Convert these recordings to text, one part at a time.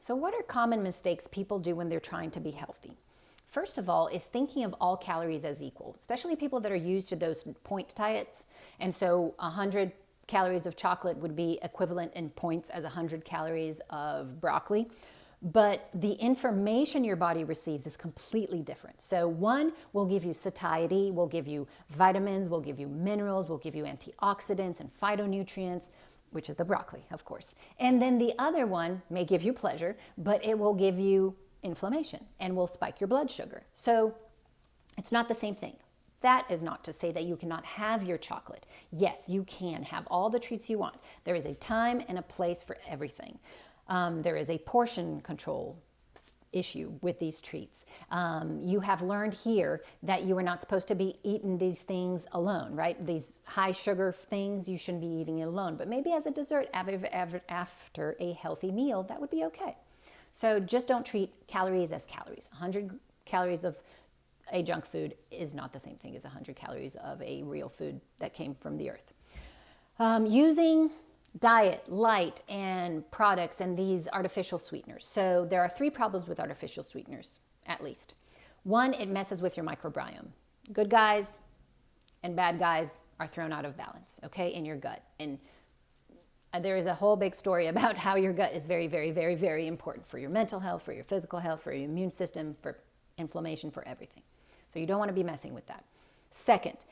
So what are common mistakes people do when they're trying to be healthy? First of all is thinking of all calories as equal, especially people that are used to those point diets. And so 100 calories of chocolate would be equivalent in points as 100 calories of broccoli. But the information your body receives is completely different. So one will give you satiety, will give you vitamins, will give you minerals, will give you antioxidants and phytonutrients, which is the broccoli, of course. And then the other one may give you pleasure, but it will give you inflammation and will spike your blood sugar. So it's not the same thing. That is not to say that you cannot have your chocolate. Yes, you can have all the treats you want. There is a time and a place for everything. There is a portion control issue with these treats. You have learned here that you are not supposed to be eating these things alone, right? These high sugar things, you shouldn't be eating it alone. But maybe as a dessert after a healthy meal, that would be okay. So just don't treat calories as calories. 100 calories of a junk food is not the same thing as 100 calories of a real food that came from the earth. Using diet, light, and products and these artificial sweeteners. So there are 3 problems with artificial sweeteners, at least. One, it messes with your microbiome. Good guys and bad guys are thrown out of balance, okay, in your gut. And there is a whole big story about how your gut is very, very, very, very important for your mental health, for your physical health, for your immune system, for inflammation, for everything. So you don't want to be messing with that. Second,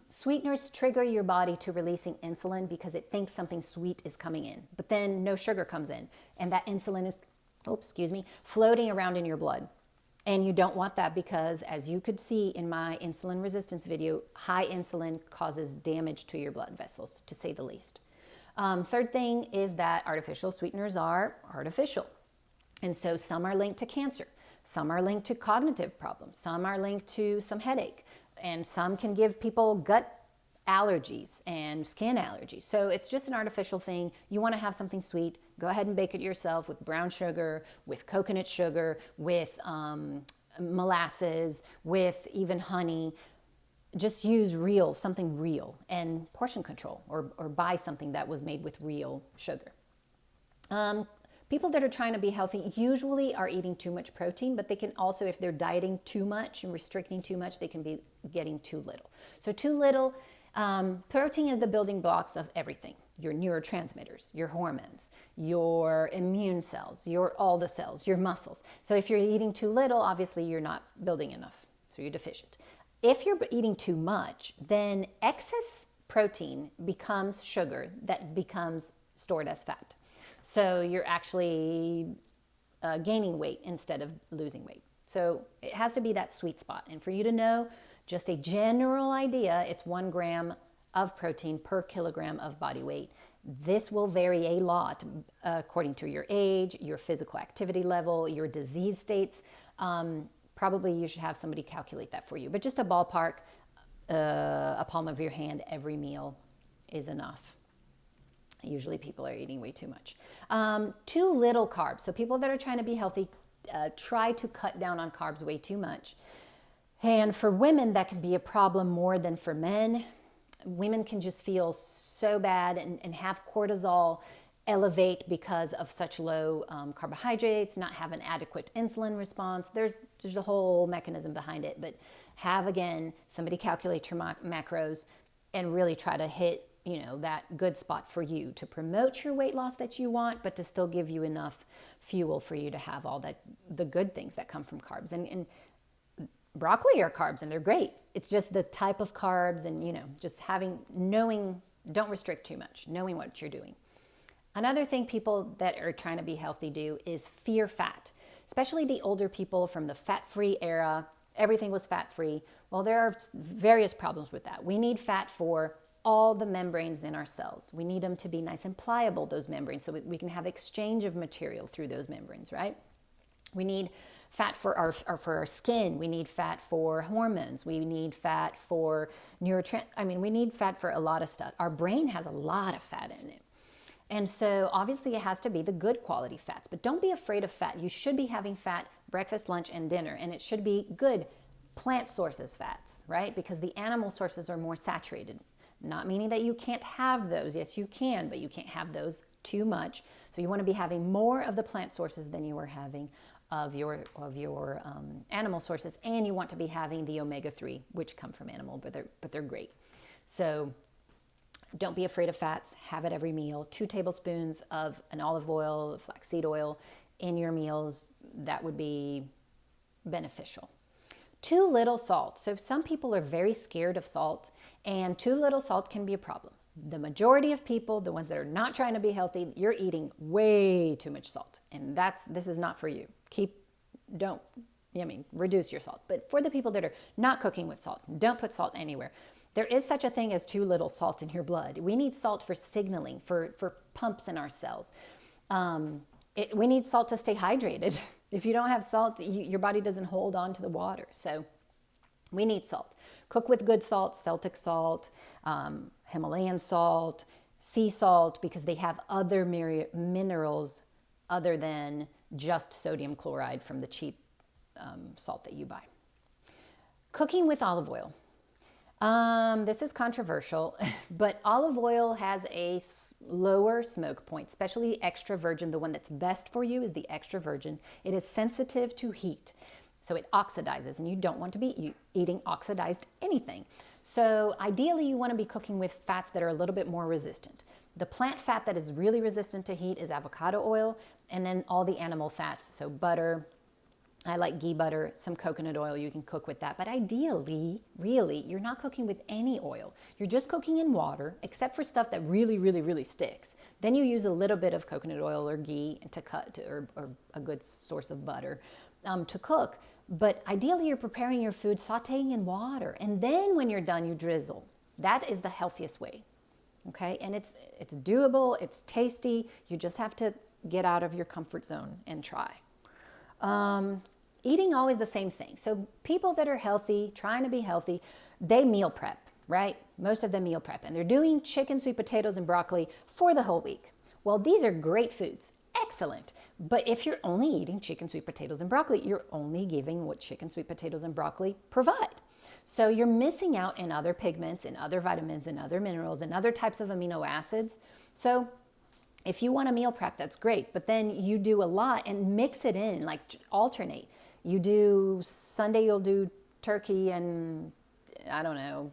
sweeteners trigger your body to releasing insulin because it thinks something sweet is coming in, but then no sugar comes in, and that insulin is, floating around in your blood. And you don't want that because, as you could see in my insulin resistance video, high insulin causes damage to your blood vessels, to say the least. Third thing is that artificial sweeteners are artificial. And so some are linked to cancer, some are linked to cognitive problems, some are linked to some headache, and some can give people gut allergies and skin allergies. So it's just an artificial thing. You want to have something sweet, go ahead and bake it yourself with brown sugar, with coconut sugar, with molasses, with even honey. Just use something real, and portion control, or buy something that was made with real sugar. People that are trying to be healthy usually are eating too much protein, but they can also, if they're dieting too much and restricting too much, they can be getting too little. So too little, protein is the building blocks of everything. Your neurotransmitters, your hormones, your immune cells, all the cells, your muscles. So if you're eating too little, obviously you're not building enough, so you're deficient. If you're eating too much, then excess protein becomes sugar that becomes stored as fat. So you're actually gaining weight instead of losing weight. So it has to be that sweet spot. And for you to know, just a general idea, it's 1 gram of protein per kilogram of body weight. This will vary a lot according to your age, your physical activity level, your disease states. Probably you should have somebody calculate that for you. But just a ballpark, a palm of your hand every meal is enough. Usually people are eating way too much. Too little carbs. So people that are trying to be healthy try to cut down on carbs way too much. And for women, that can be a problem more than for men. Women can just feel so bad and have cortisol elevate because of such low carbohydrates, not have an adequate insulin response. There's a whole mechanism behind it, but have, again, somebody calculate your macros and really try to hit that good spot for you to promote your weight loss that you want, but to still give you enough fuel for you to have all the good things that come from carbs. And broccoli are carbs, and they're great. It's just the type of carbs, and just knowing, don't restrict too much, knowing what you're doing. Another thing people that are trying to be healthy do is fear fat, especially the older people from the fat-free era. Everything was fat-free. Well, there are various problems with that. We need fat for all the membranes in our cells. We need them to be nice and pliable, those membranes, so we can have exchange of material through those membranes, right? We need fat for our skin. We need fat for hormones. We need fat for we need fat for a lot of stuff. Our brain has a lot of fat in it. And so obviously it has to be the good quality fats, but don't be afraid of fat. You should be having fat breakfast, lunch, and dinner, and it should be good plant sources fats, right? Because the animal sources are more saturated. Not meaning that you can't have those. Yes, you can, but you can't have those too much. So you want to be having more of the plant sources than you are having of your animal sources, and you want to be having the omega-3, which come from animal, but they're great. So don't be afraid of fats. Have it every meal. 2 tablespoons of an olive oil, flaxseed oil in your meals. That would be beneficial. Too little salt. So some people are very scared of salt, and too little salt can be a problem. The majority of people, the ones that are not trying to be healthy, you're eating way too much salt, and this is not for you. Reduce your salt. But for the people that are not cooking with salt, don't put salt anywhere. There is such a thing as too little salt in your blood. We need salt for signaling, for pumps in our cells. We need salt to stay hydrated. If you don't have salt, your body doesn't hold on to the water. So we need salt. Cook with good salt, Celtic salt, Himalayan salt, sea salt, because they have other minerals other than just sodium chloride from the cheap salt that you buy. Cooking with olive oil. This is controversial, but olive oil has a lower smoke point, especially extra virgin. The one that's best for you is the extra virgin. It is sensitive to heat, so it oxidizes, and you don't want to be eating oxidized anything. So ideally, you want to be cooking with fats that are a little bit more resistant. The plant fat that is really resistant to heat is avocado oil, and then all the animal fats, so butter. I like ghee butter, some coconut oil, you can cook with that. But ideally, really, you're not cooking with any oil. You're just cooking in water, except for stuff that really, really, really sticks. Then you use a little bit of coconut oil or ghee to cut, or a good source of butter to cook. But ideally, you're preparing your food, sauteing in water. And then when you're done, you drizzle. That is the healthiest way, okay? And it's doable, it's tasty. You just have to get out of your comfort zone and try. Eating always the same thing. So people that are healthy, trying to be healthy, they meal prep, right? Most of them meal prep, and they're doing chicken, sweet potatoes, and broccoli for the whole week. Well, these are great foods, excellent. But if you're only eating chicken, sweet potatoes, and broccoli, you're only giving what chicken, sweet potatoes, and broccoli provide. So you're missing out in other pigments, in other vitamins, in other minerals, and other types of amino acids. So if you want a meal prep, that's great, but then you do a lot and mix it in, like alternate. You do Sunday, you'll do turkey and, I don't know,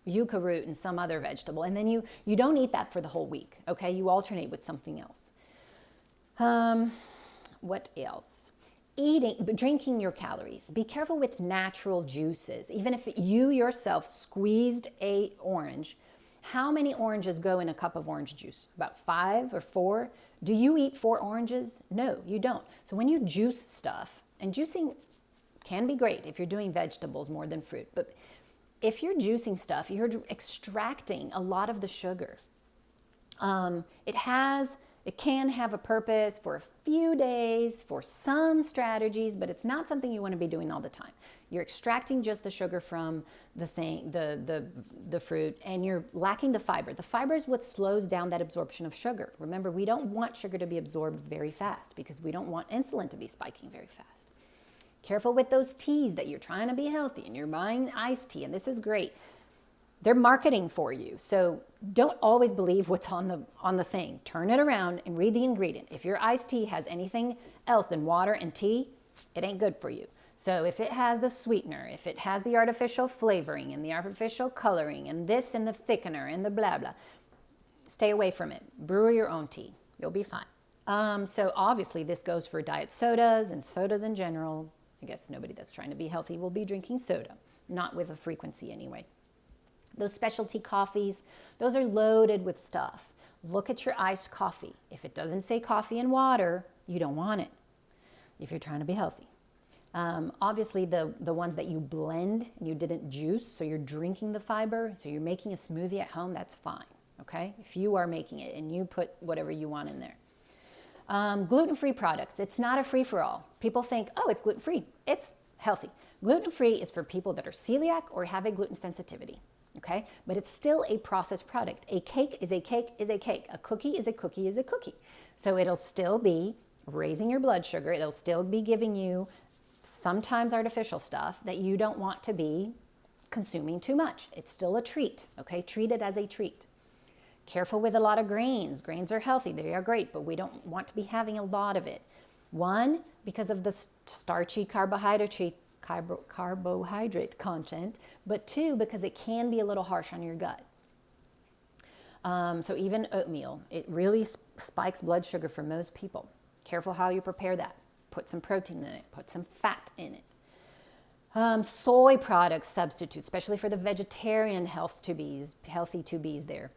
yucca root and some other vegetable. And then you don't eat that for the whole week, okay? You alternate with something else. What else? Drinking your calories. Be careful with natural juices. Even if you yourself squeezed an orange, how many oranges go in a cup of orange juice? About 5 or 4? Do you eat 4 oranges? No, you don't. So when you juice stuff, and juicing can be great if you're doing vegetables more than fruit, but if you're juicing stuff, you're extracting a lot of the sugar. It can have a purpose for a few days, for some strategies, but it's not something you want to be doing all the time. You're extracting just the sugar from the fruit, and you're lacking the fiber. The fiber is what slows down that absorption of sugar. Remember, we don't want sugar to be absorbed very fast because we don't want insulin to be spiking very fast. Careful with those teas that you're trying to be healthy and you're buying iced tea, and this is great. They're marketing for you. So don't always believe what's on the thing. Turn it around and read the ingredient. If your iced tea has anything else than water and tea, it ain't good for you. So if it has the sweetener, if it has the artificial flavoring and the artificial coloring and this and the thickener and the blah, blah, stay away from it. Brew your own tea. You'll be fine. So obviously this goes for diet sodas and sodas in general. I guess nobody that's trying to be healthy will be drinking soda, not with a frequency anyway. Those specialty coffees, those are loaded with stuff. Look at your iced coffee. If it doesn't say coffee and water, you don't want it if you're trying to be healthy. Obviously, the ones that you blend and you didn't juice, so you're drinking the fiber, so you're making a smoothie at home, that's fine, okay? If you are making it and you put whatever you want in there. Gluten-free products, it's not a free-for-all. People think, oh, it's gluten-free. It's healthy. Gluten-free is for people that are celiac or have a gluten sensitivity, okay? But it's still a processed product. A cake is a cake is a cake. A cookie is a cookie is a cookie. So it'll still be raising your blood sugar. It'll still be giving you sometimes artificial stuff that you don't want to be consuming too much. It's still a treat, okay? Treat it as a treat. Careful with a lot of grains. Grains are healthy. They are great, but we don't want to be having a lot of it. One, because of the starchy carbohydrate content, but two, because it can be a little harsh on your gut. So even oatmeal, it really spikes blood sugar for most people. Careful how you prepare that. Put some protein in it. Put some fat in it. Soy products substitute, especially for the vegetarian healthy to bees there.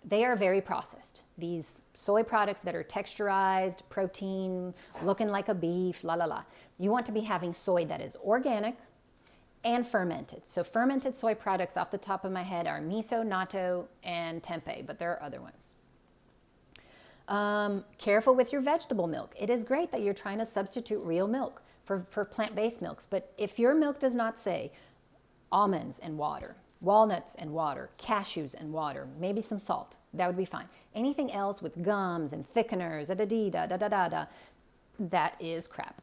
They are very processed. These soy products that are texturized, protein, looking like a beef, la la la. You want to be having soy that is organic and fermented. So fermented soy products off the top of my head are miso, natto, and tempeh, but there are other ones. Careful with your vegetable milk. It is great that you're trying to substitute real milk for plant-based milks, but if your milk does not say almonds and water, walnuts and water, cashews and water, maybe some salt, that would be fine. Anything else with gums and thickeners, that is crap.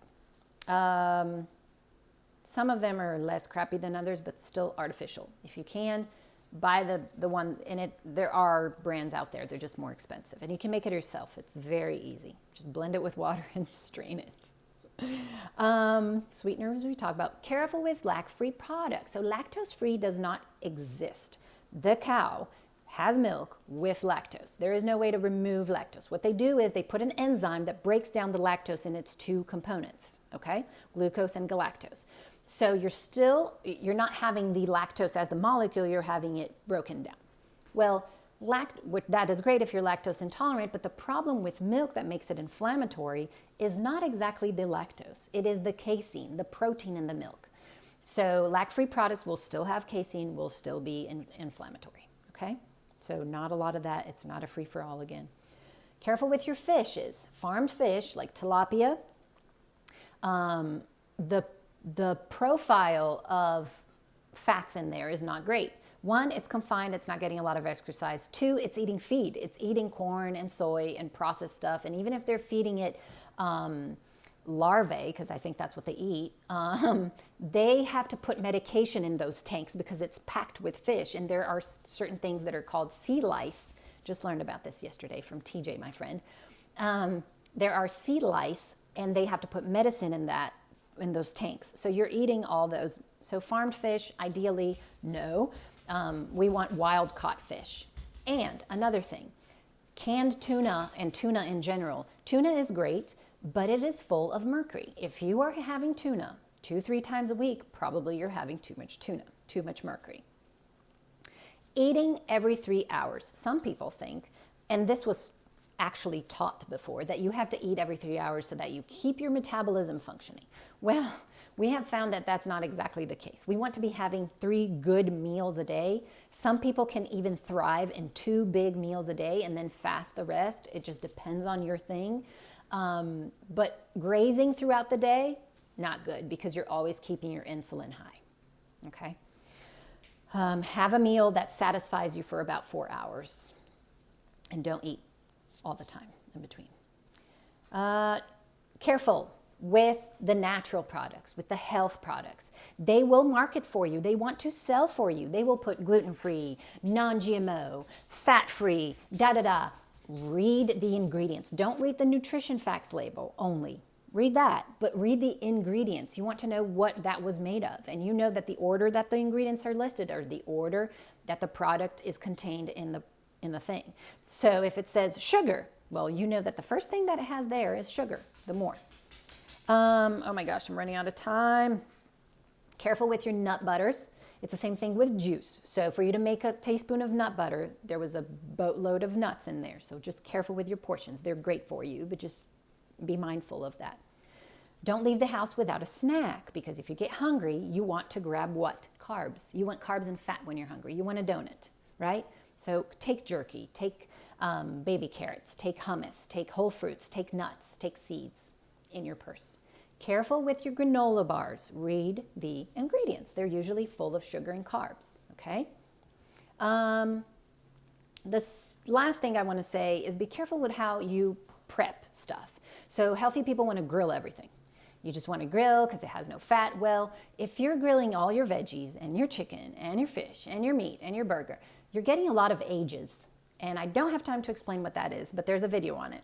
Some of them are less crappy than others, but still artificial. If you can, buy the one in it. There are brands out there. They're just more expensive. And you can make it yourself. It's very easy. Just blend it with water and strain it. Sweeteners we talk about. Careful with lact-free products. So lactose-free does not exist. The cow has milk with lactose. There is no way to remove lactose. What they do is they put an enzyme that breaks down the lactose in its two components, okay? Glucose and galactose. So you're not having the lactose as the molecule, you're having it broken down. Well, that is great if you're lactose intolerant, but the problem with milk that makes it inflammatory is not exactly the lactose. It is the casein, the protein in the milk. So lact-free products will still have casein, will still be inflammatory, okay? So not a lot of that. It's not a free-for-all again. Careful with your fishes. Farmed fish like tilapia, the profile of fats in there is not great. One, it's confined, it's not getting a lot of exercise. Two, it's eating feed. It's eating corn and soy and processed stuff. And even if they're feeding it larvae, because I think that's what they eat, they have to put medication in those tanks because it's packed with fish. And there are certain things that are called sea lice. Just learned about this yesterday from TJ, my friend. There are sea lice, and they have to put medicine in those tanks. So you're eating all those. So farmed fish, ideally, no. We want wild caught fish. And another thing, canned tuna and tuna in general. Tuna is great, but it is full of mercury. If you are having tuna 2-3 times a week, probably you're having too much tuna, too much mercury. Eating every 3 hours. Some people think, and this was actually taught before, that you have to eat every 3 hours so that you keep your metabolism functioning. Well, we have found that that's not exactly the case. We want to be having 3 good meals a day. Some people can even thrive in 2 big meals a day and then fast the rest. It just depends on your thing. But grazing throughout the day, not good, because you're always keeping your insulin high, okay? Have a meal that satisfies you for about 4 hours, and don't eat all the time in between. Careful with the natural products, with the health products. They will market for you. They want to sell for you. They will put gluten-free, non-GMO, fat-free, Read the ingredients. Don't read the nutrition facts label only. Read that, but read the ingredients. You want to know what that was made of. And you know that the order that the ingredients are listed are the order that the product is contained in the thing. So if it says sugar, well, you know that the first thing that it has there is sugar, the more. Oh my gosh, I'm running out of time. Careful with your nut butters. It's the same thing with juice. So for you to make a teaspoon of nut butter, there was a boatload of nuts in there. So just careful with your portions. They're great for you, but just be mindful of that. Don't leave the house without a snack, because if you get hungry, you want to grab what? Carbs. You want carbs and fat when you're hungry. You want a donut, right? So take jerky, take baby carrots, take hummus, take whole fruits, take nuts, take seeds in your purse. Careful with your granola bars. Read the ingredients. They're usually full of sugar and carbs, okay? The last thing I want to say is be careful with how you prep stuff. So healthy people want to grill everything. You just want to grill because it has no fat. Well, if you're grilling all your veggies and your chicken and your fish and your meat and your burger, you're getting a lot of ages. And I don't have time to explain what that is, but there's a video on it.